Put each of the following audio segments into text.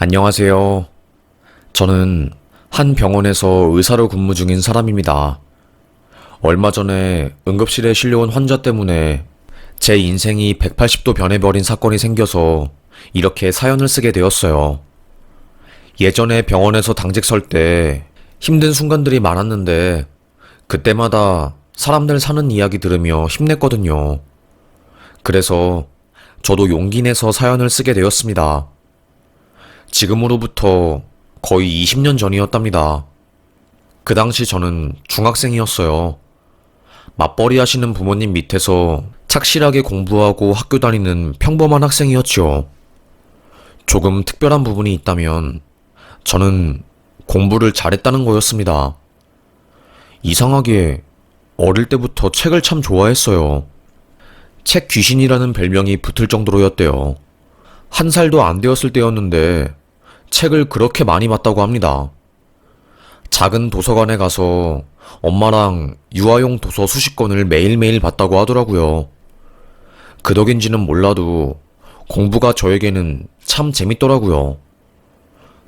안녕하세요. 저는 한 병원에서 의사로 근무 중인 사람입니다. 얼마 전에 응급실에 실려온 환자 때문에 제 인생이 180도 변해버린 사건이 생겨서 이렇게 사연을 쓰게 되었어요. 예전에 병원에서 당직 설 때 힘든 순간들이 많았는데 그때마다 사람들 사는 이야기 들으며 힘냈거든요. 그래서 저도 용기 내서 사연을 쓰게 되었습니다. 지금으로부터 거의 20년 전이었답니다. 그 당시 저는 중학생이었어요. 맞벌이 하시는 부모님 밑에서 착실하게 공부하고 학교 다니는 평범한 학생이었죠. 조금 특별한 부분이 있다면 저는 공부를 잘했다는 거였습니다. 이상하게 어릴 때부터 책을 참 좋아했어요. 책 귀신이라는 별명이 붙을 정도로였대요. 한 살도 안 되었을 때였는데 책을 그렇게 많이 봤다고 합니다. 작은 도서관에 가서 엄마랑 유아용 도서 수십 권을 매일매일 봤다고 하더라고요. 그 덕인지는 몰라도 공부가 저에게는 참 재밌더라고요.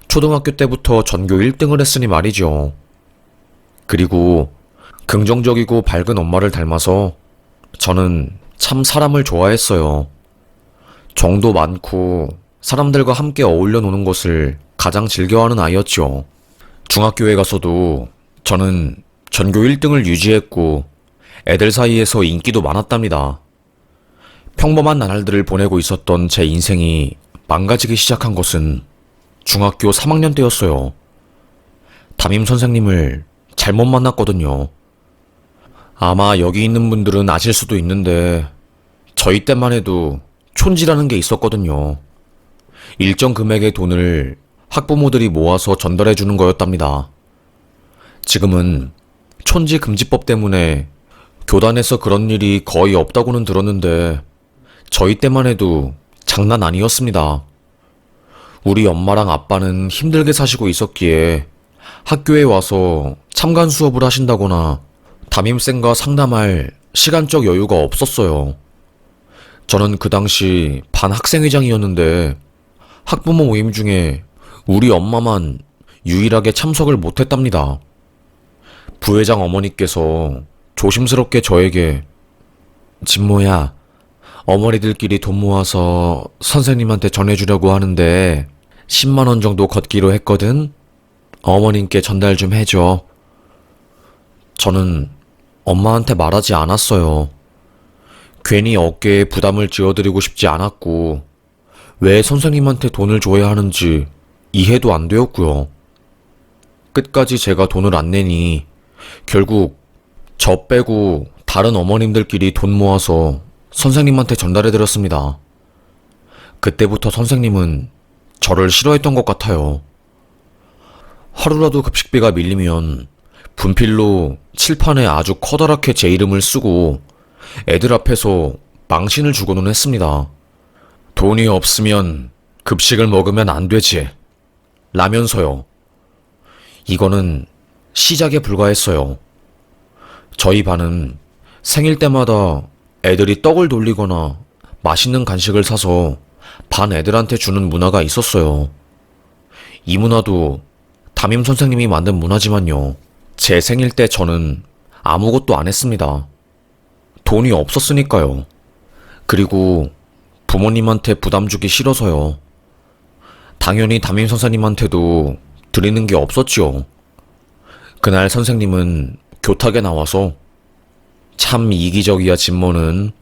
초등학교 때부터 전교 1등을 했으니 말이죠. 그리고 긍정적이고 밝은 엄마를 닮아서 저는 참 사람을 좋아했어요. 정도 많고 사람들과 함께 어울려 노는 것을 가장 즐겨하는 아이였죠. 중학교에 가서도 저는 전교 1등을 유지했고 애들 사이에서 인기도 많았답니다. 평범한 나날들을 보내고 있었던 제 인생이 망가지기 시작한 것은 중학교 3학년 때였어요. 담임 선생님을 잘못 만났거든요. 아마 여기 있는 분들은 아실 수도 있는데 저희 때만 해도 촌지라는 게 있었거든요. 일정 금액의 돈을 학부모들이 모아서 전달해 주는 거였답니다. 지금은 촌지 금지법 때문에 교단에서 그런 일이 거의 없다고는 들었는데 저희 때만 해도 장난 아니었습니다. 우리 엄마랑 아빠는 힘들게 사시고 있었기에 학교에 와서 참관 수업을 하신다거나 담임쌤과 상담할 시간적 여유가 없었어요. 저는 그 당시 반 학생회장이었는데 학부모 모임 중에 우리 엄마만 유일하게 참석을 못했답니다. 부회장 어머니께서 조심스럽게 저에게 진모야, 어머니들끼리 돈 모아서 선생님한테 전해주려고 하는데 10만 원 정도 걷기로 했거든? 어머님께 전달 좀 해줘. 저는 엄마한테 말하지 않았어요. 괜히 어깨에 부담을 지어드리고 싶지 않았고 왜 선생님한테 돈을 줘야 하는지 이해도 안 되었고요. 끝까지 제가 돈을 안 내니 결국 저 빼고 다른 어머님들끼리 돈 모아서 선생님한테 전달해드렸습니다. 그때부터 선생님은 저를 싫어했던 것 같아요. 하루라도 급식비가 밀리면 분필로 칠판에 아주 커다랗게 제 이름을 쓰고 애들 앞에서 망신을 주고는 했습니다. 돈이 없으면 급식을 먹으면 안 되지. 라면서요. 이거는 시작에 불과했어요. 저희 반은 생일 때마다 애들이 떡을 돌리거나 맛있는 간식을 사서 반 애들한테 주는 문화가 있었어요. 이 문화도 담임 선생님이 만든 문화지만요. 제 생일 때 저는 아무것도 안 했습니다. 돈이 없었으니까요. 그리고 부모님한테 부담 주기 싫어서요. 당연히 담임 선생님한테도 드리는 게 없었지요. 그날 선생님은 교탁에 나와서 참 이기적이야 진모는.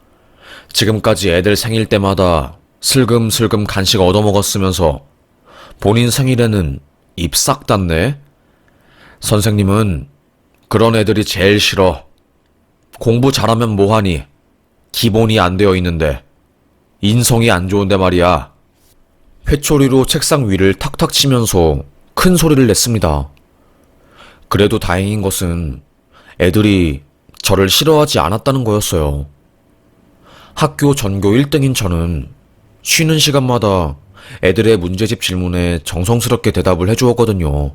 지금까지 애들 생일 때마다 슬금슬금 간식 얻어먹었으면서 본인 생일에는 입 싹 닫네. 선생님은 그런 애들이 제일 싫어. 공부 잘하면 뭐하니? 기본이 안 되어 있는데. 인성이 안 좋은데 말이야. 회초리로 책상 위를 탁탁 치면서 큰 소리를 냈습니다. 그래도 다행인 것은 애들이 저를 싫어하지 않았다는 거였어요. 학교 전교 1등인 저는 쉬는 시간마다 애들의 문제집 질문에 정성스럽게 대답을 해주었거든요.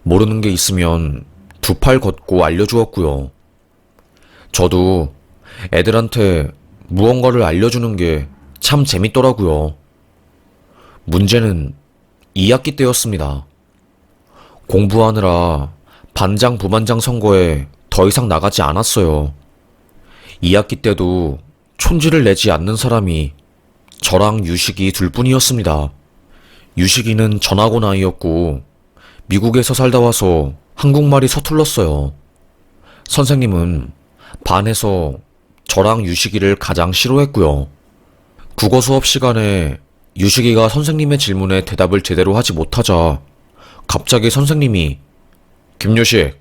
모르는 게 있으면 두 팔 걷고 알려주었고요. 저도 애들한테 무언가를 알려주는 게 참 재밌더라고요. 문제는 2학기 때였습니다. 공부하느라 반장, 부반장 선거에 더 이상 나가지 않았어요. 2학기 때도 촌지를 내지 않는 사람이 저랑 유식이 둘뿐이었습니다. 유식이는 전학온 아이였고 미국에서 살다 와서 한국말이 서툴렀어요. 선생님은 반에서 저랑 유식이를 가장 싫어했고요. 국어 수업 시간에 유식이가 선생님의 질문에 대답을 제대로 하지 못하자 갑자기 선생님이 김유식,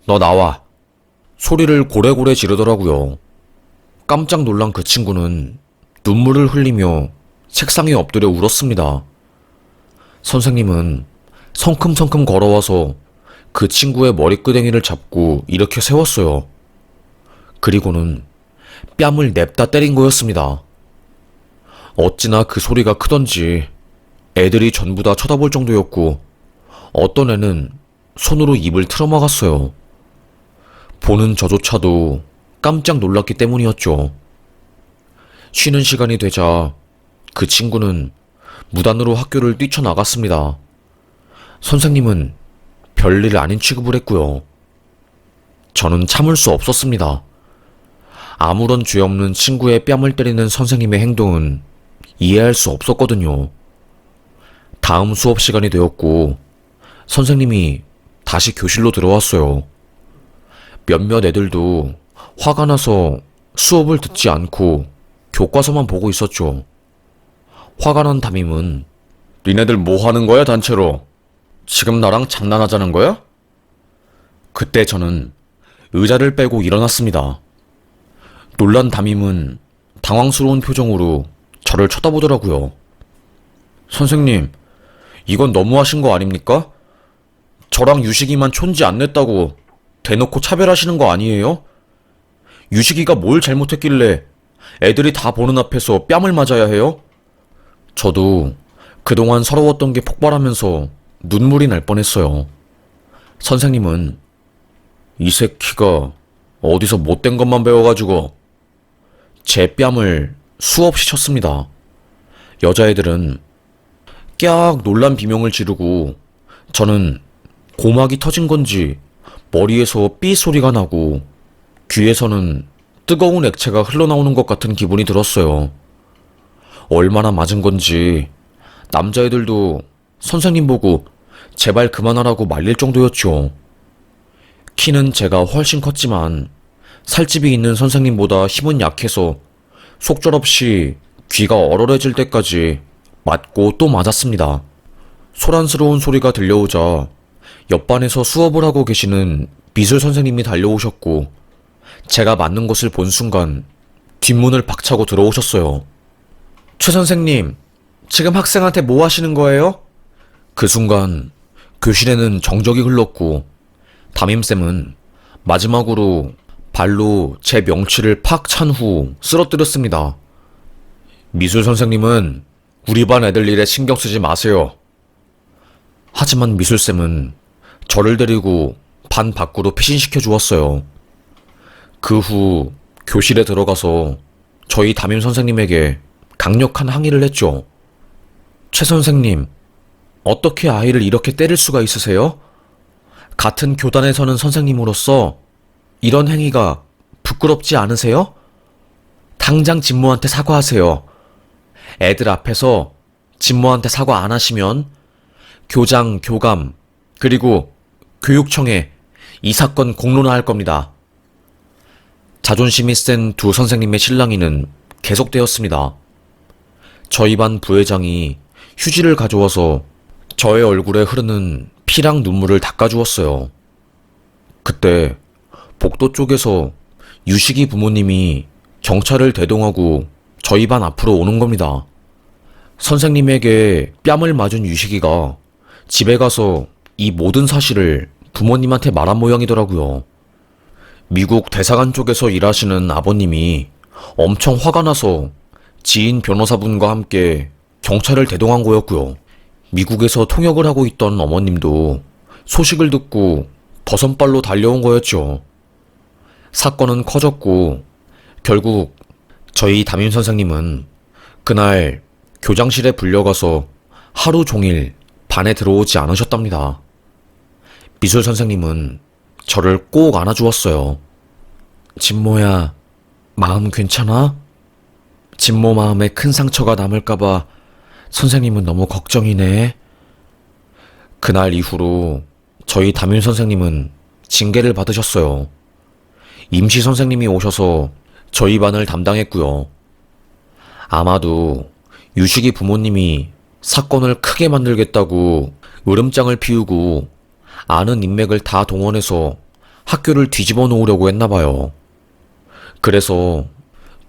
너 나와. 소리를 고래고래 지르더라고요. 깜짝 놀란 그 친구는 눈물을 흘리며 책상에 엎드려 울었습니다. 선생님은 성큼성큼 걸어와서 그 친구의 머리끄댕이를 잡고 이렇게 세웠어요. 그리고는 뺨을 냅다 때린 거였습니다. 어찌나 그 소리가 크던지 애들이 전부 다 쳐다볼 정도였고 어떤 애는 손으로 입을 틀어막았어요. 보는 저조차도 깜짝 놀랐기 때문이었죠. 쉬는 시간이 되자 그 친구는 무단으로 학교를 뛰쳐나갔습니다. 선생님은 별일 아닌 취급을 했고요. 저는 참을 수 없었습니다. 아무런 죄 없는 친구의 뺨을 때리는 선생님의 행동은 이해할 수 없었거든요. 다음 수업 시간이 되었고 선생님이 다시 교실로 들어왔어요. 몇몇 애들도 화가 나서 수업을 듣지 않고 교과서만 보고 있었죠. 화가 난 담임은 니네들 뭐 하는 거야 단체로? 지금 나랑 장난하자는 거야? 그때 저는 의자를 빼고 일어났습니다. 놀란 담임은 당황스러운 표정으로 저를 쳐다보더라고요. 선생님, 이건 너무하신 거 아닙니까? 저랑 유식이만 촌지 안 냈다고 대놓고 차별하시는 거 아니에요? 유식이가 뭘 잘못했길래 애들이 다 보는 앞에서 뺨을 맞아야 해요? 저도 그동안 서러웠던 게 폭발하면서 눈물이 날 뻔했어요. 선생님은 이 새끼가 어디서 못된 것만 배워가지고 제 뺨을 수없이 쳤습니다. 여자애들은 깍 놀란 비명을 지르고 저는 고막이 터진 건지 머리에서 삐 소리가 나고 귀에서는 뜨거운 액체가 흘러나오는 것 같은 기분이 들었어요. 얼마나 맞은 건지 남자애들도 선생님 보고 제발 그만하라고 말릴 정도였죠. 키는 제가 훨씬 컸지만 살집이 있는 선생님보다 힘은 약해서 속절없이 귀가 얼얼해질 때까지 맞고 또 맞았습니다. 소란스러운 소리가 들려오자 옆반에서 수업을 하고 계시는 미술 선생님이 달려오셨고 제가 맞는 것을 본 순간 뒷문을 박차고 들어오셨어요. 최 선생님, 지금 학생한테 뭐 하시는 거예요? 그 순간 교실에는 정적이 흘렀고 담임쌤은 마지막으로 발로 제 명치를 팍 찬 후 쓰러뜨렸습니다. 미술 선생님은 우리 반 애들 일에 신경 쓰지 마세요. 하지만 미술쌤은 저를 데리고 반 밖으로 피신시켜 주었어요. 그 후 교실에 들어가서 저희 담임 선생님에게 강력한 항의를 했죠. 최 선생님, 어떻게 아이를 이렇게 때릴 수가 있으세요? 같은 교단에 서는 선생님으로서 이런 행위가 부끄럽지 않으세요? 당장 진모한테 사과하세요. 애들 앞에서 진모한테 사과 안 하시면 교장, 교감, 그리고 교육청에 이 사건 공론화할 겁니다. 자존심이 센 두 선생님의 실랑이는 계속되었습니다. 저희 반 부회장이 휴지를 가져와서 저의 얼굴에 흐르는 피랑 눈물을 닦아주었어요. 그때 복도 쪽에서 유식이 부모님이 경찰을 대동하고 저희 반 앞으로 오는 겁니다. 선생님에게 뺨을 맞은 유식이가 집에 가서 이 모든 사실을 부모님한테 말한 모양이더라고요. 미국 대사관 쪽에서 일하시는 아버님이 엄청 화가 나서 지인 변호사분과 함께 경찰을 대동한 거였고요. 미국에서 통역을 하고 있던 어머님도 소식을 듣고 버선발로 달려온 거였죠. 사건은 커졌고 결국 저희 담임 선생님은 그날 교장실에 불려가서 하루 종일 반에 들어오지 않으셨답니다. 미술 선생님은 저를 꼭 안아주었어요. 진모야, 마음 괜찮아? 진모 마음에 큰 상처가 남을까봐 선생님은 너무 걱정이네. 그날 이후로 저희 담임 선생님은 징계를 받으셨어요. 임시 선생님이 오셔서 저희 반을 담당했고요. 아마도 유식이 부모님이 사건을 크게 만들겠다고 으름장을 피우고 아는 인맥을 다 동원해서 학교를 뒤집어 놓으려고 했나봐요. 그래서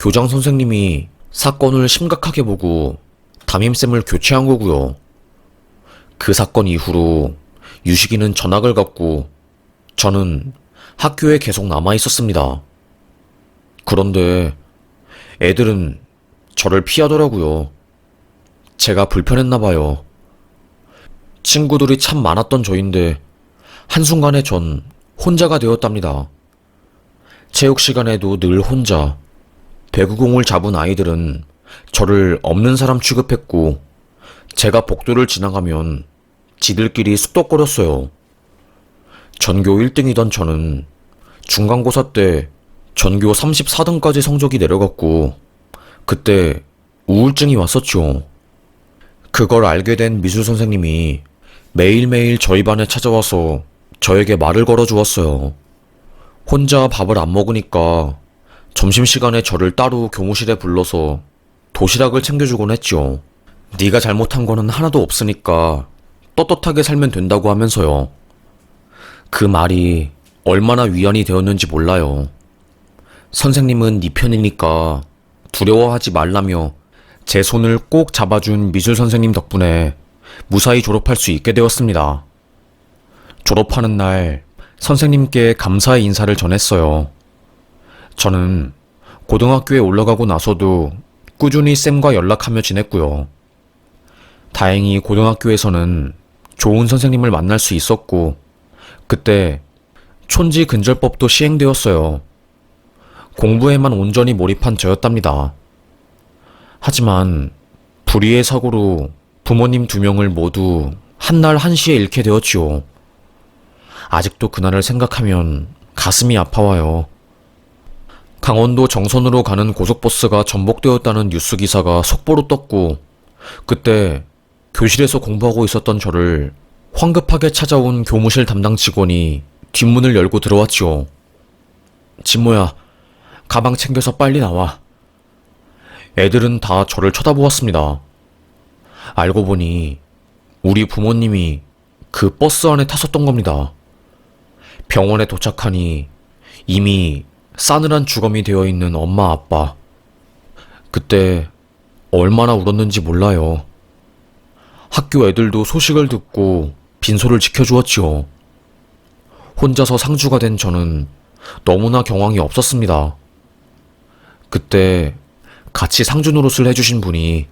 교장 선생님이 사건을 심각하게 보고 담임쌤을 교체한 거고요. 그 사건 이후로 유식이는 전학을 갔고 저는 학교에 계속 남아 있었습니다. 그런데 애들은 저를 피하더라고요. 제가 불편했나봐요. 친구들이 참 많았던 저인데 한순간에 전 혼자가 되었답니다. 체육 시간에도 늘 혼자. 배구공을 잡은 아이들은 저를 없는 사람 취급했고 제가 복도를 지나가면 지들끼리 쑥덕거렸어요. 전교 1등이던 저는 중간고사 때 전교 34등까지 성적이 내려갔고 그때 우울증이 왔었죠. 그걸 알게 된 미술 선생님이 매일매일 저희 반에 찾아와서 저에게 말을 걸어 주었어요. 혼자 밥을 안 먹으니까 점심시간에 저를 따로 교무실에 불러서 도시락을 챙겨주곤 했죠. 네가 잘못한 거는 하나도 없으니까 떳떳하게 살면 된다고 하면서요. 그 말이 얼마나 위안이 되었는지 몰라요. 선생님은 네 편이니까 두려워하지 말라며 제 손을 꼭 잡아준 미술 선생님 덕분에 무사히 졸업할 수 있게 되었습니다. 졸업하는 날 선생님께 감사의 인사를 전했어요. 저는 고등학교에 올라가고 나서도 꾸준히 쌤과 연락하며 지냈고요. 다행히 고등학교에서는 좋은 선생님을 만날 수 있었고 그때 촌지 근절법도 시행되었어요. 공부에만 온전히 몰입한 저였답니다. 하지만 불의의 사고로 부모님 2명을 모두 한날 한시에 잃게 되었지요. 아직도 그날을 생각하면 가슴이 아파와요. 강원도 정선으로 가는 고속버스가 전복되었다는 뉴스 기사가 속보로 떴고 그때 교실에서 공부하고 있었던 저를 황급하게 찾아온 교무실 담당 직원이 뒷문을 열고 들어왔지요. 진모야, 가방 챙겨서 빨리 나와. 애들은 다 저를 쳐다보았습니다. 알고 보니 우리 부모님이 그 버스 안에 탔었던 겁니다. 병원에 도착하니 이미 싸늘한 주검이 되어 있는 엄마 아빠. 그때 얼마나 울었는지 몰라요. 학교 애들도 소식을 듣고 빈소를 지켜주었지요. 혼자서 상주가 된 저는 너무나 경황이 없었습니다. 그때 같이 상주 노릇을 해주신 분이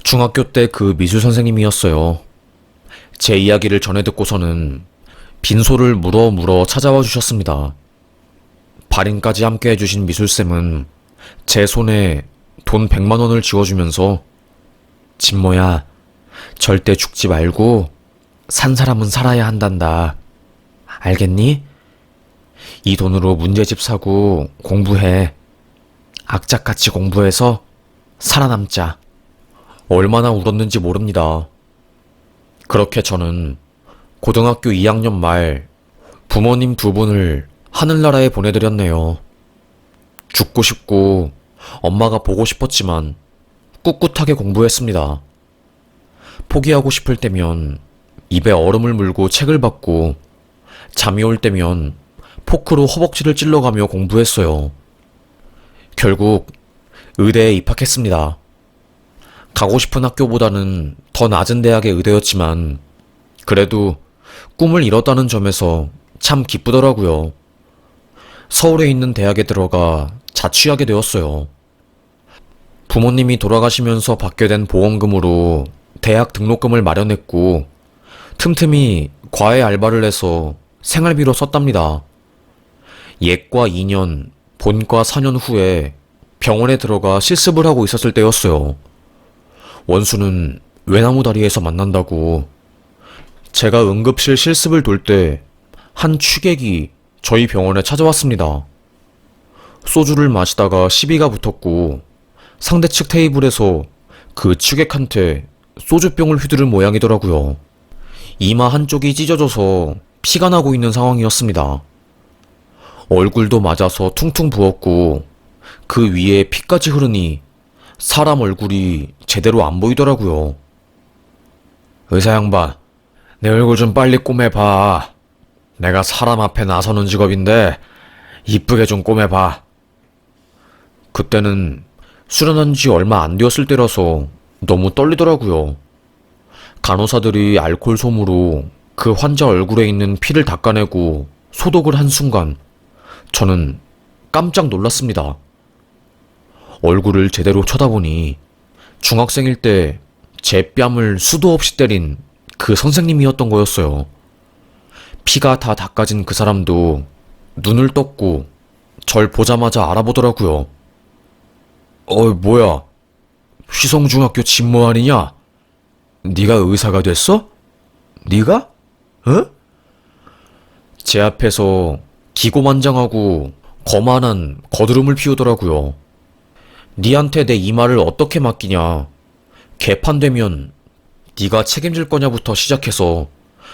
중학교 때 그 미술 선생님이었어요. 제 이야기를 전해 듣고서는 빈소를 물어 찾아와 주셨습니다. 발인까지 함께 해주신 미술쌤은 제 손에 돈 100만 원을 쥐어주면서 진모야, 절대 죽지 말고 산 사람은 살아야 한단다. 알겠니? 이 돈으로 문제집 사고 공부해. 악착같이 공부해서 살아남자. 얼마나 울었는지 모릅니다. 그렇게 저는 고등학교 2학년 말 부모님 2분을 하늘나라에 보내드렸네요. 죽고 싶고 엄마가 보고 싶었지만 꿋꿋하게 공부했습니다. 포기하고 싶을 때면 입에 얼음을 물고 책을 받고 잠이 올 때면 포크로 허벅지를 찔러가며 공부했어요. 결국 의대에 입학했습니다. 가고 싶은 학교보다는 더 낮은 대학의 의대였지만 그래도 꿈을 이뤘다는 점에서 참 기쁘더라고요. 서울에 있는 대학에 들어가 자취하게 되었어요. 부모님이 돌아가시면서 받게 된 보험금으로 대학 등록금을 마련했고 틈틈이 과외 알바를 해서 생활비로 썼답니다. 예과 2년, 본과 4년 후에 병원에 들어가 실습을 하고 있었을 때였어요. 원수는 외나무 다리에서 만난다고 제가 응급실 실습을 돌 때 한 취객이 저희 병원에 찾아왔습니다. 소주를 마시다가 시비가 붙었고 상대 측 테이블에서 그 취객한테 소주병을 휘두른 모양이더라고요. 이마 한쪽이 찢어져서 피가 나고 있는 상황이었습니다. 얼굴도 맞아서 퉁퉁 부었고 그 위에 피까지 흐르니 사람 얼굴이 제대로 안 보이더라고요. 의사 양반, 내 얼굴 좀 빨리 꼬매봐. 내가 사람 앞에 나서는 직업인데 이쁘게 좀 꼬매봐. 그때는 수련한 지 얼마 안 되었을 때라서 너무 떨리더라고요. 간호사들이 알코올 솜으로 그 환자 얼굴에 있는 피를 닦아내고 소독을 한 순간 저는 깜짝 놀랐습니다. 얼굴을 제대로 쳐다보니 중학생일 때 제 뺨을 수도 없이 때린 그 선생님이었던 거였어요. 피가 다 닦아진 그 사람도 눈을 떴고 절 보자마자 알아보더라고요. 뭐야? 휘성중학교 진모 아니냐? 네가 의사가 됐어? 네가? 어? 제 앞에서 기고만장하고 거만한 거드름을 피우더라고요. 니한테 내 이마를 어떻게 맡기냐? 개판되면 네가 책임질 거냐부터 시작해서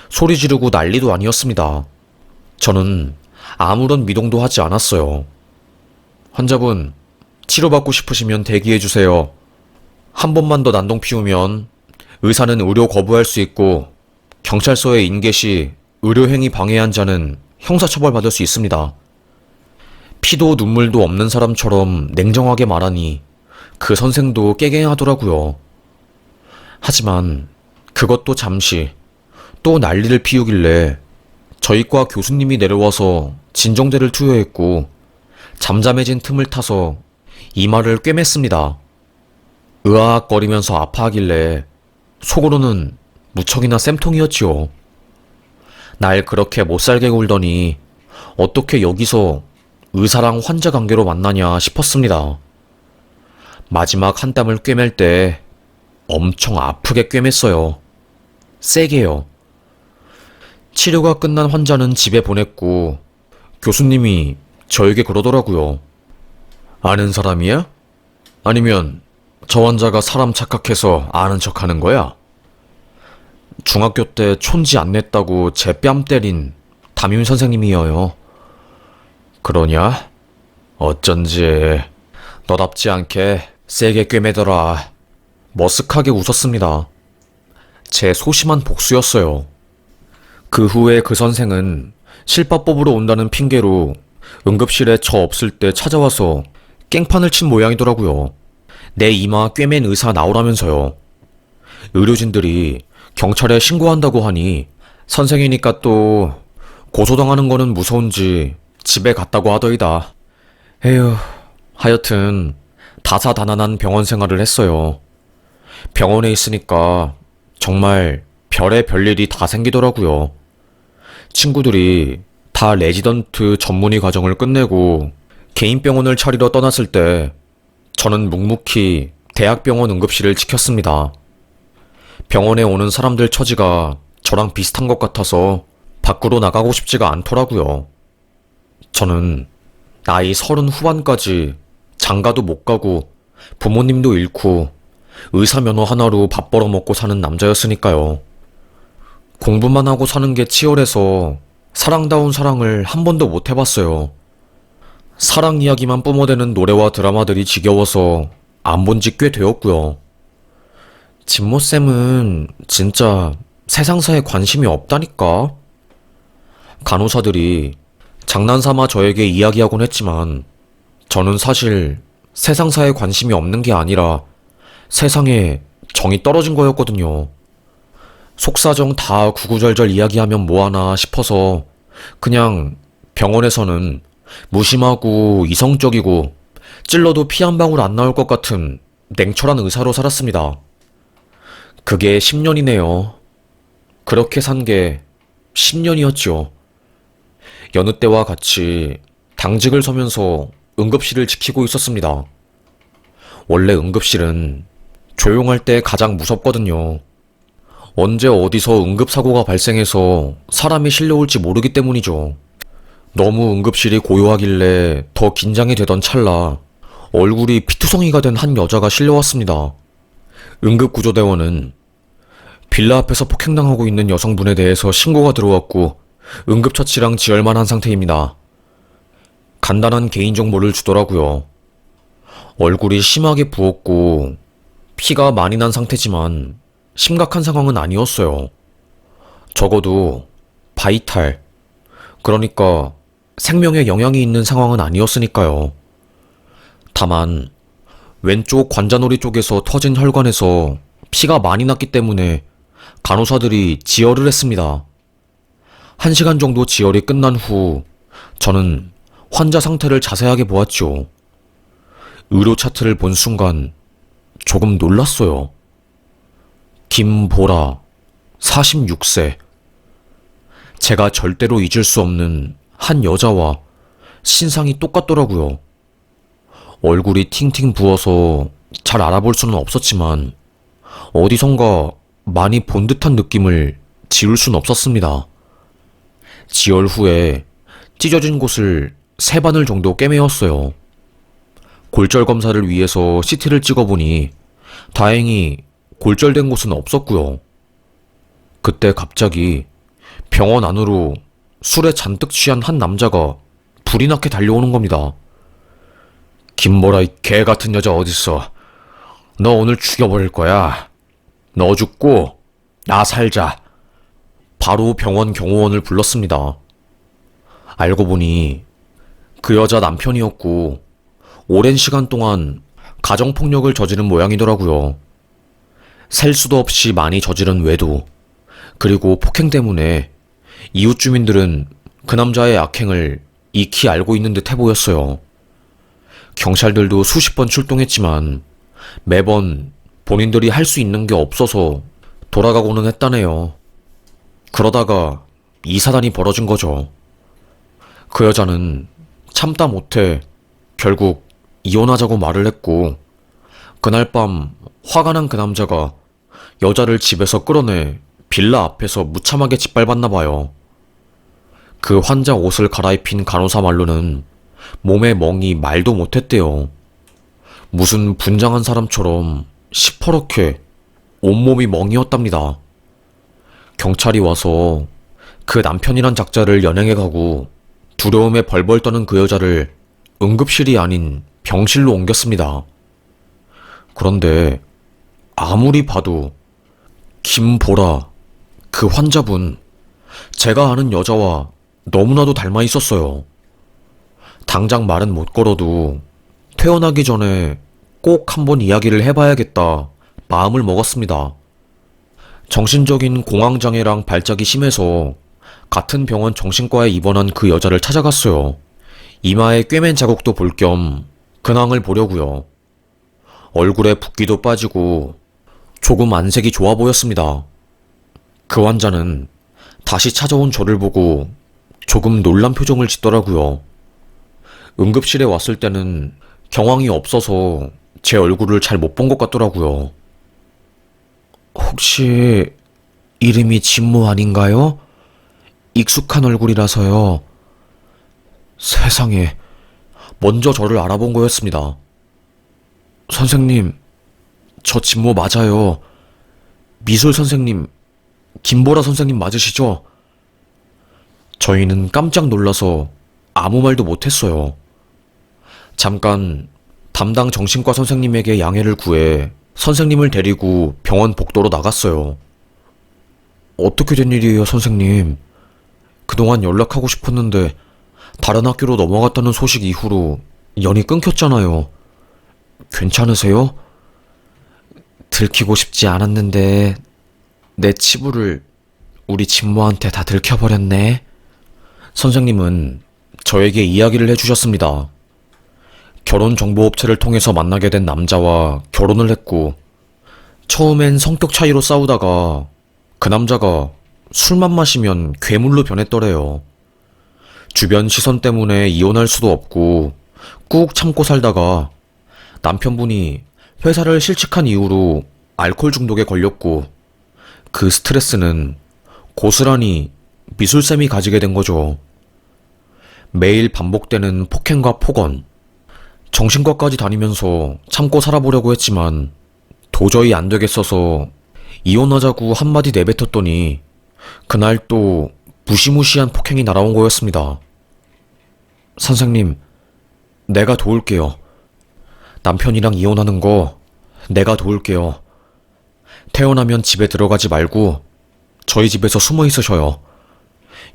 소리 지르고 난리도 아니었습니다. 저는 아무런 미동도 하지 않았어요. 환자분, 치료받고 싶으시면 대기해주세요. 한 번만 더 난동 피우면 의사는 의료 거부할 수 있고 경찰서에 인계 시 의료행위 방해한 자는 형사처벌 받을 수 있습니다. 피도 눈물도 없는 사람처럼 냉정하게 말하니 그 선생도 깨갱하더라고요. 하지만 그것도 잠시 또 난리를 피우길래 저희 과 교수님이 내려와서 진정제를 투여했고 잠잠해진 틈을 타서 이마를 꿰맸습니다. 으아악거리면서 아파하길래 속으로는 무척이나 쌤통이었지요. 날 그렇게 못살게 굴더니 어떻게 여기서 의사랑 환자 관계로 만나냐 싶었습니다. 마지막 한 땀을 꿰맬 때 엄청 아프게 꿰맸어요. 세게요. 치료가 끝난 환자는 집에 보냈고 교수님이 저에게 그러더라고요. 아는 사람이야? 아니면 저 환자가 사람 착각해서 아는 척하는 거야? 중학교 때 촌지 안 냈다고 제 뺨 때린 담임 선생님이어요. 그러냐? 어쩐지 너답지 않게 세게 꿰매더라. 머쓱하게 웃었습니다. 제 소심한 복수였어요. 그 후에 그 선생은 실밥 뽑으러 온다는 핑계로 응급실에 저 없을 때 찾아와서 깽판을 친 모양이더라고요. 내 이마 꿰맨 의사 나오라면서요. 의료진들이 경찰에 신고한다고 하니 선생이니까 또 고소당하는 거는 무서운지 집에 갔다고 하더이다. 에휴, 하여튼 다사다난한 병원 생활을 했어요. 병원에 있으니까 정말 별의 별일이 다 생기더라고요. 친구들이 다 레지던트 전문의 과정을 끝내고 개인 병원을 차리러 떠났을 때 저는 묵묵히 대학병원 응급실을 지켰습니다. 병원에 오는 사람들 처지가 저랑 비슷한 것 같아서 밖으로 나가고 싶지가 않더라고요. 저는 나이 30 후반까지 장가도 못 가고 부모님도 잃고 의사 면허 하나로 밥 벌어먹고 사는 남자였으니까요. 공부만 하고 사는 게 치열해서 사랑다운 사랑을 한 번도 못 해봤어요. 사랑 이야기만 뿜어대는 노래와 드라마들이 지겨워서 안 본 지 꽤 되었고요. 진모쌤은 진짜 세상사에 관심이 없다니까? 간호사들이 장난삼아 저에게 이야기하곤 했지만 저는 사실 세상사에 관심이 없는 게 아니라 세상에 정이 떨어진 거였거든요. 속사정 다 구구절절 이야기하면 뭐하나 싶어서 그냥 병원에서는 무심하고 이성적이고 찔러도 피 한 방울 안 나올 것 같은 냉철한 의사로 살았습니다. 그게 10년이네요. 그렇게 산 게 10년이었죠. 여느 때와 같이 당직을 서면서 응급실을 지키고 있었습니다. 원래 응급실은 조용할 때 가장 무섭거든요. 언제 어디서 응급사고가 발생해서 사람이 실려올지 모르기 때문이죠. 너무 응급실이 고요하길래 더 긴장이 되던 찰나 얼굴이 피투성이가 된 한 여자가 실려왔습니다. 응급구조대원은 빌라 앞에서 폭행당하고 있는 여성분에 대해서 신고가 들어왔고 응급처치랑 지혈만 한 상태입니다. 간단한 개인정보를 주더라고요. 얼굴이 심하게 부었고 피가 많이 난 상태지만 심각한 상황은 아니었어요. 적어도 바이탈, 그러니까 생명에 영향이 있는 상황은 아니었으니까요. 다만 왼쪽 관자놀이 쪽에서 터진 혈관에서 피가 많이 났기 때문에 간호사들이 지혈을 했습니다. 1시간 정도 지혈이 끝난 후 저는 환자 상태를 자세하게 보았죠. 의료 차트를 본 순간 조금 놀랐어요. 김보라, 46세. 제가 절대로 잊을 수 없는 한 여자와 신상이 똑같더라고요. 얼굴이 팅팅 부어서 잘 알아볼 수는 없었지만 어디선가 많이 본 듯한 느낌을 지울 순 없었습니다. 지혈 후에 찢어진 곳을 3바늘 정도 꿰매었어요. 골절 검사를 위해서 CT를 찍어보니 다행히 골절된 곳은 없었고요. 그때 갑자기 병원 안으로 술에 잔뜩 취한 한 남자가 불이 나게 달려오는 겁니다. 김보라, 이 개 같은 여자 어딨어? 너 오늘 죽여버릴 거야. 너 죽고 나 살자. 바로 병원 경호원을 불렀습니다. 알고 보니 그 여자 남편이었고 오랜 시간 동안 가정폭력을 저지른 모양이더라고요. 셀 수도 없이 많이 저지른 외도, 그리고 폭행 때문에 이웃 주민들은 그 남자의 악행을 익히 알고 있는 듯 해보였어요. 경찰들도 수십 번 출동했지만 매번 본인들이 할 수 있는 게 없어서 돌아가고는 했다네요. 그러다가 이 사단이 벌어진 거죠. 그 여자는 참다 못해 결국 이혼하자고 말을 했고, 그날 밤 화가 난 그 남자가 여자를 집에서 끌어내 빌라 앞에서 무참하게 짓밟았나 봐요. 그 환자 옷을 갈아입힌 간호사 말로는 몸에 멍이 말도 못했대요. 무슨 분장한 사람처럼 시퍼렇게 온몸이 멍이었답니다. 경찰이 와서 그 남편이란 작자를 연행해 가고 두려움에 벌벌 떠는 그 여자를 응급실이 아닌 병실로 옮겼습니다. 그런데 아무리 봐도 김보라, 그 환자분, 제가 아는 여자와 너무나도 닮아 있었어요. 당장 말은 못 걸어도 퇴원하기 전에 꼭 한번 이야기를 해봐야겠다 마음을 먹었습니다. 정신적인 공황장애랑 발작이 심해서 같은 병원 정신과에 입원한 그 여자를 찾아갔어요. 이마에 꿰맨 자국도 볼 겸 근황을 보려고요. 얼굴에 붓기도 빠지고 조금 안색이 좋아 보였습니다. 그 환자는 다시 찾아온 저를 보고 조금 놀란 표정을 짓더라고요. 응급실에 왔을 때는 경황이 없어서 제 얼굴을 잘 못 본 것 같더라고요. 혹시 이름이 진모 아닌가요? 익숙한 얼굴이라서요. 세상에, 먼저 저를 알아본 거였습니다. 선생님, 저 진모 맞아요. 미술 선생님, 김보라 선생님 맞으시죠? 저희는 깜짝 놀라서 아무 말도 못했어요. 잠깐 담당 정신과 선생님에게 양해를 구해 선생님을 데리고 병원 복도로 나갔어요. 어떻게 된 일이에요, 선생님? 그동안 연락하고 싶었는데 다른 학교로 넘어갔다는 소식 이후로 연이 끊겼잖아요. 괜찮으세요? 들키고 싶지 않았는데 내 치부를 우리 진모한테 다 들켜버렸네. 선생님은 저에게 이야기를 해주셨습니다. 결혼정보업체를 통해서 만나게 된 남자와 결혼을 했고, 처음엔 성격 차이로 싸우다가 그 남자가 술만 마시면 괴물로 변했더래요. 주변 시선 때문에 이혼할 수도 없고 꾹 참고 살다가 남편분이 회사를 실직한 이후로 알코올 중독에 걸렸고, 그 스트레스는 고스란히 미술쌤이 가지게 된 거죠. 매일 반복되는 폭행과 폭언, 정신과까지 다니면서 참고 살아보려고 했지만 도저히 안 되겠어서 이혼하자고 한마디 내뱉었더니 그날 또 무시무시한 폭행이 날아온 거였습니다. 선생님, 내가 도울게요. 남편이랑 이혼하는 거 내가 도울게요. 태어나면 집에 들어가지 말고 저희 집에서 숨어 있으셔요.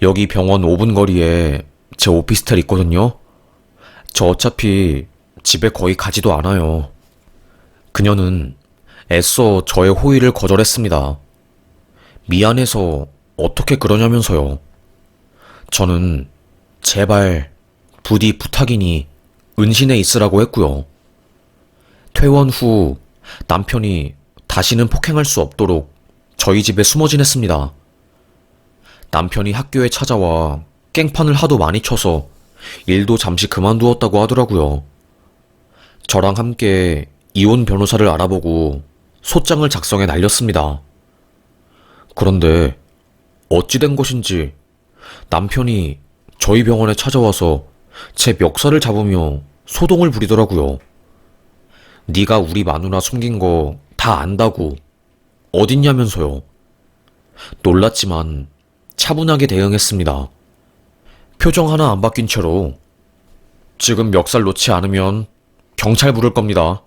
여기 병원 5분 거리에 제 오피스텔 있거든요. 저 어차피 집에 거의 가지도 않아요. 그녀는 애써 저의 호의를 거절했습니다. 미안해서 어떻게 그러냐면서요. 저는 제발 부디 부탁이니 은신해 있으라고 했고요. 퇴원 후 남편이 다시는 폭행할 수 없도록 저희 집에 숨어 지냈습니다. 남편이 학교에 찾아와 깽판을 하도 많이 쳐서 일도 잠시 그만두었다고 하더라고요. 저랑 함께 이혼 변호사를 알아보고 소장을 작성해 날렸습니다. 그런데 어찌된 것인지 남편이 저희 병원에 찾아와서 제 멱살을 잡으며 소동을 부리더라고요. 네가 우리 마누라 숨긴 거 다 안다고 어딨냐면서요. 놀랐지만 차분하게 대응했습니다. 표정 하나 안 바뀐 채로 지금 멱살 놓지 않으면 경찰 부를 겁니다.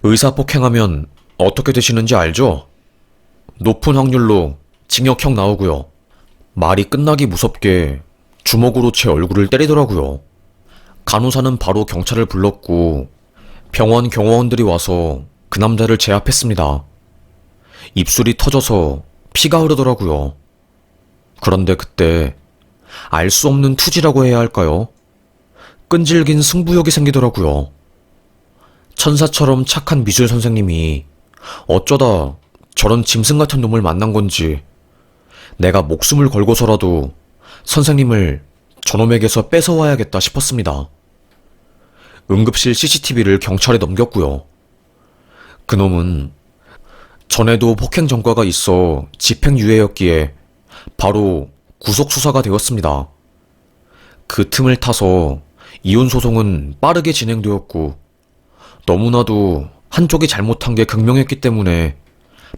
의사 폭행하면 어떻게 되시는지 알죠? 높은 확률로 징역형 나오고요. 말이 끝나기 무섭게 주먹으로 제 얼굴을 때리더라고요. 간호사는 바로 경찰을 불렀고 병원 경호원들이 와서 그 남자를 제압했습니다. 입술이 터져서 피가 흐르더라고요. 그런데 그때 알 수 없는 투지라고 해야 할까요? 끈질긴 승부욕이 생기더라고요. 천사처럼 착한 미술 선생님이 어쩌다 저런 짐승 같은 놈을 만난 건지 내가 목숨을 걸고서라도 선생님을 저놈에게서 뺏어와야겠다 싶었습니다. 응급실 CCTV를 경찰에 넘겼고요. 그놈은 전에도 폭행 전과가 있어 집행유예였기에 바로 구속수사가 되었습니다. 그 틈을 타서 이혼소송은 빠르게 진행되었고 너무나도 한쪽이 잘못한 게 극명했기 때문에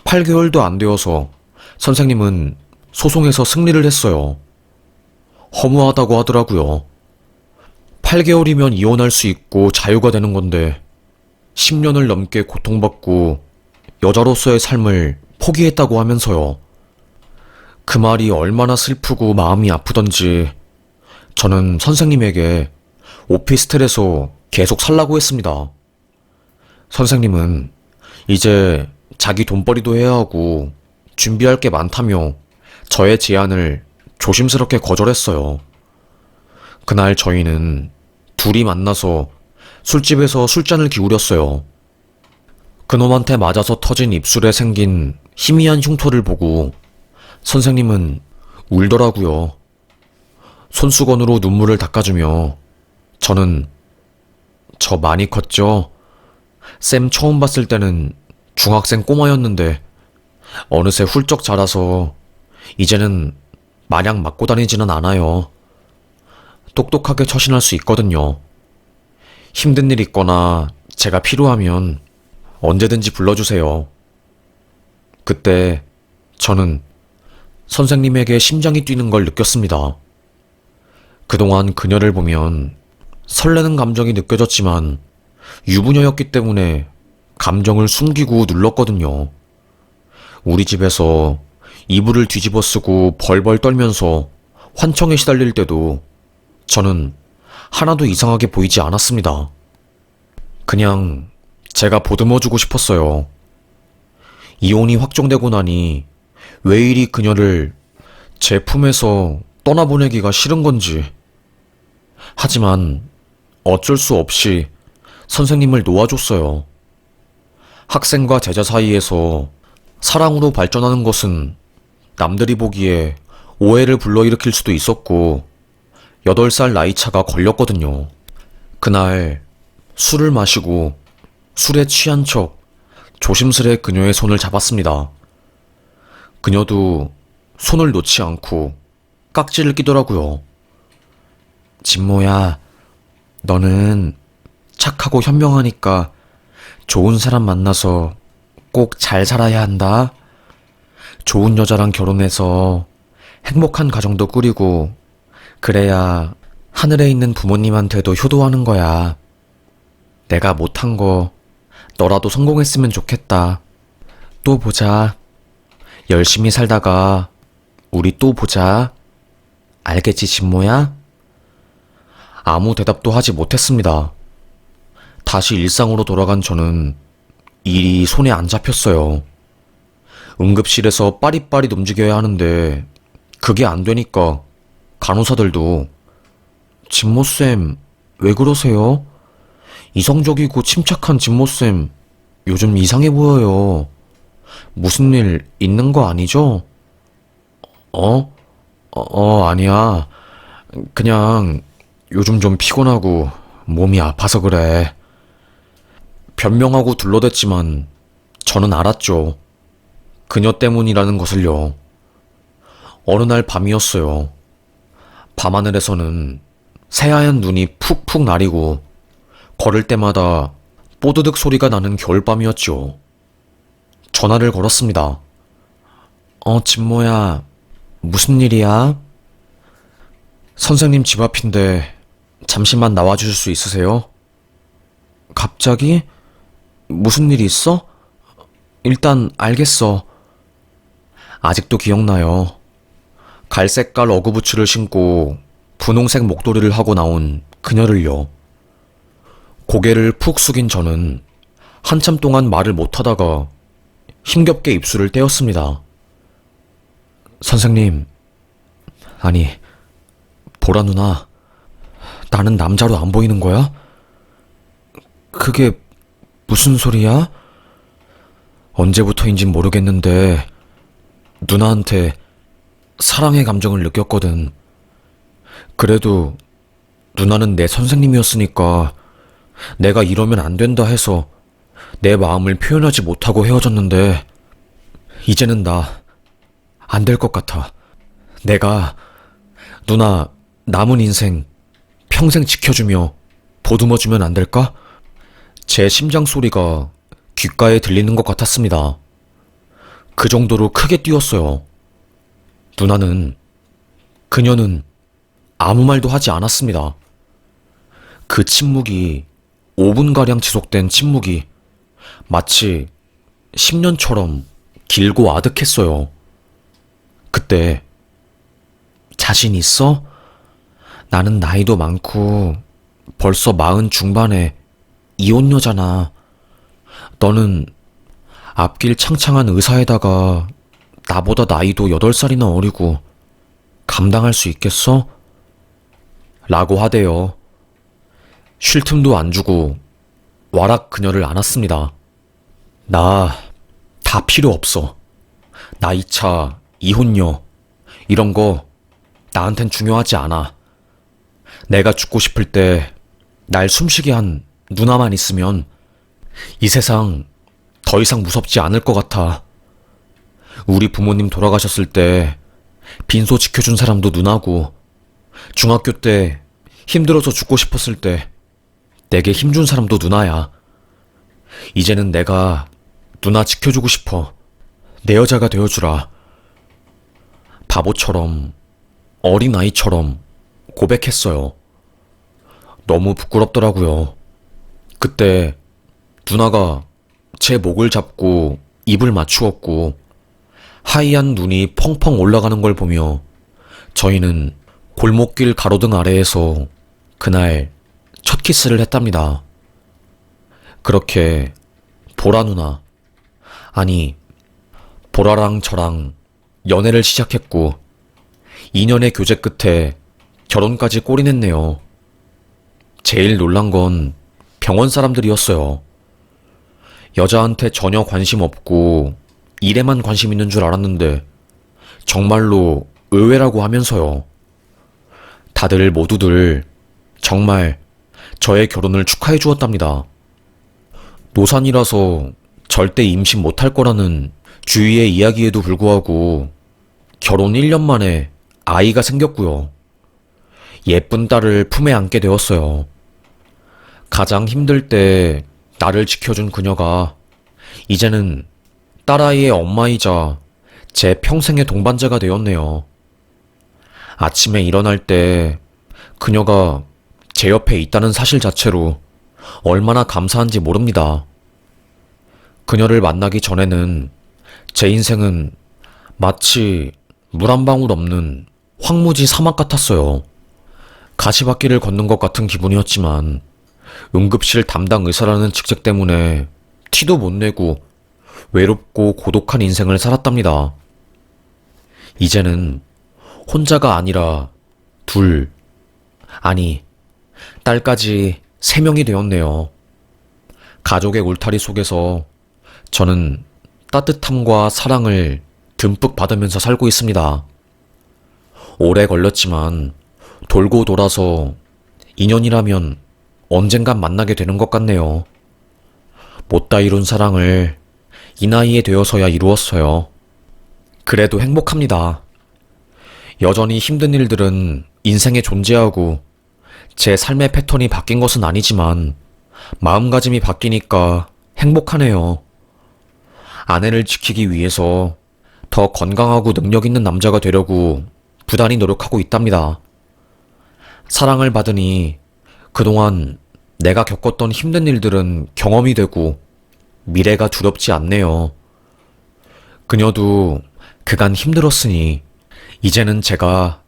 8개월도 안 되어서 선생님은 소송에서 승리를 했어요. 허무하다고 하더라고요. 8개월이면 이혼할 수 있고 자유가 되는 건데 10년을 넘게 고통받고 여자로서의 삶을 포기했다고 하면서요. 그 말이 얼마나 슬프고 마음이 아프던지 저는 선생님에게 오피스텔에서 계속 살라고 했습니다. 선생님은 이제 자기 돈벌이도 해야 하고 준비할 게 많다며 저의 제안을 조심스럽게 거절했어요. 그날 저희는 둘이 만나서 술집에서 술잔을 기울였어요. 그놈한테 맞아서 터진 입술에 생긴 희미한 흉터를 보고 선생님은 울더라고요. 손수건으로 눈물을 닦아주며 저는 저 많이 컸죠? 쌤 처음 봤을 때는 중학생 꼬마였는데 어느새 훌쩍 자라서 이제는 마냥 맞고 다니지는 않아요. 똑똑하게 처신할 수 있거든요. 힘든 일 있거나 제가 필요하면 언제든지 불러주세요. 그때 저는 선생님에게 심장이 뛰는 걸 느꼈습니다. 그동안 그녀를 보면 설레는 감정이 느껴졌지만 유부녀였기 때문에 감정을 숨기고 눌렀거든요. 우리 집에서 이불을 뒤집어 쓰고 벌벌 떨면서 환청에 시달릴 때도 저는 하나도 이상하게 보이지 않았습니다. 그냥 제가 보듬어주고 싶었어요. 이혼이 확정되고 나니 왜 이리 그녀를 제 품에서 떠나보내기가 싫은 건지. 하지만 어쩔 수 없이 선생님을 놓아줬어요. 학생과 제자 사이에서 사랑으로 발전하는 것은 남들이 보기에 오해를 불러일으킬 수도 있었고 8살 나이차가 걸렸거든요. 그날 술을 마시고 술에 취한 척 조심스레 그녀의 손을 잡았습니다. 그녀도 손을 놓지 않고 깍지를 끼더라고요. 진모야, 너는 착하고 현명하니까 좋은 사람 만나서 꼭 잘 살아야 한다. 좋은 여자랑 결혼해서 행복한 가정도 꾸리고 그래야 하늘에 있는 부모님한테도 효도하는 거야. 내가 못한 거 너라도 성공했으면 좋겠다. 또 보자. 열심히 살다가 우리 또 보자. 알겠지, 진모야? 아무 대답도 하지 못했습니다. 다시 일상으로 돌아간 저는 일이 손에 안 잡혔어요. 응급실에서 빠릿빠릿 움직여야 하는데 그게 안 되니까 간호사들도 진모쌤, 왜 그러세요? 이성적이고 침착한 진모쌤, 요즘 이상해 보여요. 무슨 일 있는 거 아니죠? 아니야. 그냥 요즘 좀 피곤하고 몸이 아파서 그래. 변명하고 둘러댔지만 저는 알았죠. 그녀 때문이라는 것을요. 어느 날 밤이었어요. 밤하늘에서는 새하얀 눈이 푹푹 나리고 걸을 때마다 뽀드득 소리가 나는 겨울밤이었죠. 전화를 걸었습니다. 진모야, 무슨 일이야? 선생님 집 앞인데 잠시만 나와주실 수 있으세요? 갑자기? 무슨 일이 있어? 일단 알겠어. 아직도 기억나요. 갈색깔 어그부츠를 신고 분홍색 목도리를 하고 나온 그녀를요. 고개를 푹 숙인 저는 한참 동안 말을 못하다가 힘겹게 입술을 떼었습니다. 선생님, 아니, 보라 누나, 나는 남자로 안 보이는 거야? 그게 무슨 소리야? 언제부터인진 모르겠는데 누나한테 사랑의 감정을 느꼈거든. 그래도 누나는 내 선생님이었으니까 내가 이러면 안 된다 해서 내 마음을 표현하지 못하고 헤어졌는데 이제는 나 안 될 것 같아. 내가 누나 남은 인생 평생 지켜주며 보듬어주면 안 될까? 제 심장 소리가 귓가에 들리는 것 같았습니다. 그 정도로 크게 뛰었어요. 그녀는 아무 말도 하지 않았습니다. 그 침묵이 5분가량 지속된 침묵이 마치 10년처럼 길고 아득했어요. 그때 자신 있어? 나는 나이도 많고 벌써 40 중반에 이혼녀잖아. 너는 앞길 창창한 의사에다가 나보다 나이도 8살이나 어리고 감당할 수 있겠어? 라고 하대요. 쉴 틈도 안 주고 와락 그녀를 안았습니다. 나 다 필요 없어. 나이차, 이혼녀, 이런 거 나한텐 중요하지 않아. 내가 죽고 싶을 때 날 숨쉬게 한 누나만 있으면 이 세상 더 이상 무섭지 않을 것 같아. 우리 부모님 돌아가셨을 때 빈소 지켜준 사람도 누나고, 중학교 때 힘들어서 죽고 싶었을 때 내게 힘준 사람도 누나야. 이제는 내가 누나 지켜주고 싶어. 내 여자가 되어주라. 바보처럼, 어린아이처럼 고백했어요. 너무 부끄럽더라고요. 그때 누나가 제 목을 잡고 입을 맞추었고 하얀 눈이 펑펑 올라가는 걸 보며 저희는 골목길 가로등 아래에서 그날 첫 키스를 했답니다. 그렇게 보라 누나, 아니 보라랑 저랑 연애를 시작했고 2년의 교제 끝에 결혼까지 꼬리냈네요. 제일 놀란 건 병원 사람들이었어요. 여자한테 전혀 관심 없고 일에만 관심 있는 줄 알았는데 정말로 의외라고 하면서요. 다들 모두들 정말 저의 결혼을 축하해 주었답니다. 노산이라서 절대 임신 못할 거라는 주위의 이야기에도 불구하고 결혼 1년 만에 아이가 생겼고요. 예쁜 딸을 품에 안게 되었어요. 가장 힘들 때 나를 지켜준 그녀가 이제는 딸아이의 엄마이자 제 평생의 동반자가 되었네요. 아침에 일어날 때 그녀가 제 옆에 있다는 사실 자체로 얼마나 감사한지 모릅니다. 그녀를 만나기 전에는 제 인생은 마치 물 한 방울 없는 황무지 사막 같았어요. 가시밭길을 걷는 것 같은 기분이었지만 응급실 담당 의사라는 직책 때문에 티도 못 내고 외롭고 고독한 인생을 살았답니다. 이제는 혼자가 아니라 둘, 아니, 딸까지 3명이 되었네요. 가족의 울타리 속에서 저는 따뜻함과 사랑을 듬뿍 받으면서 살고 있습니다. 오래 걸렸지만 돌고 돌아서 인연이라면 언젠간 만나게 되는 것 같네요. 못다 이룬 사랑을 이 나이에 되어서야 이루었어요. 그래도 행복합니다. 여전히 힘든 일들은 인생에 존재하고 제 삶의 패턴이 바뀐 것은 아니지만 마음가짐이 바뀌니까 행복하네요. 아내를 지키기 위해서 더 건강하고 능력 있는 남자가 되려고 부단히 노력하고 있답니다. 사랑을 받으니 그동안 내가 겪었던 힘든 일들은 경험이 되고 미래가 두렵지 않네요. 그녀도 그간 힘들었으니 이제는 제가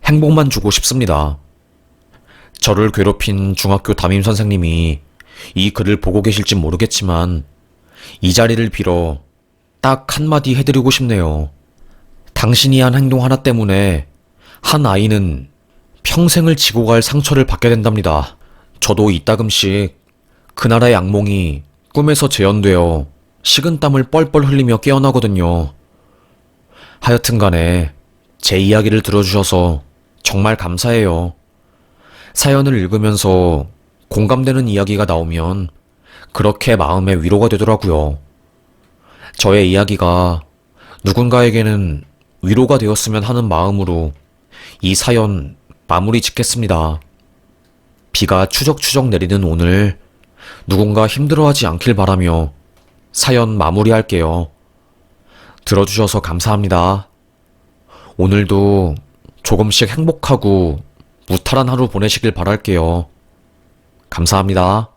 행복만 주고 싶습니다. 저를 괴롭힌 중학교 담임 선생님이 이 글을 보고 계실진 모르겠지만 이 자리를 빌어 딱 한마디 해드리고 싶네요. 당신이 한 행동 하나 때문에 한 아이는 평생을 지고 갈 상처를 받게 된답니다. 저도 이따금씩 그날의 악몽이 꿈에서 재현되어 식은땀을 뻘뻘 흘리며 깨어나거든요. 하여튼 간에 제 이야기를 들어주셔서 정말 감사해요. 사연을 읽으면서 공감되는 이야기가 나오면 그렇게 마음에 위로가 되더라고요. 저의 이야기가 누군가에게는 위로가 되었으면 하는 마음으로 이 사연 마무리 짓겠습니다. 비가 추적추적 내리는 오늘 누군가 힘들어하지 않길 바라며 사연 마무리할게요. 들어주셔서 감사합니다. 오늘도 조금씩 행복하고 무탈한 하루 보내시길 바랄게요. 감사합니다.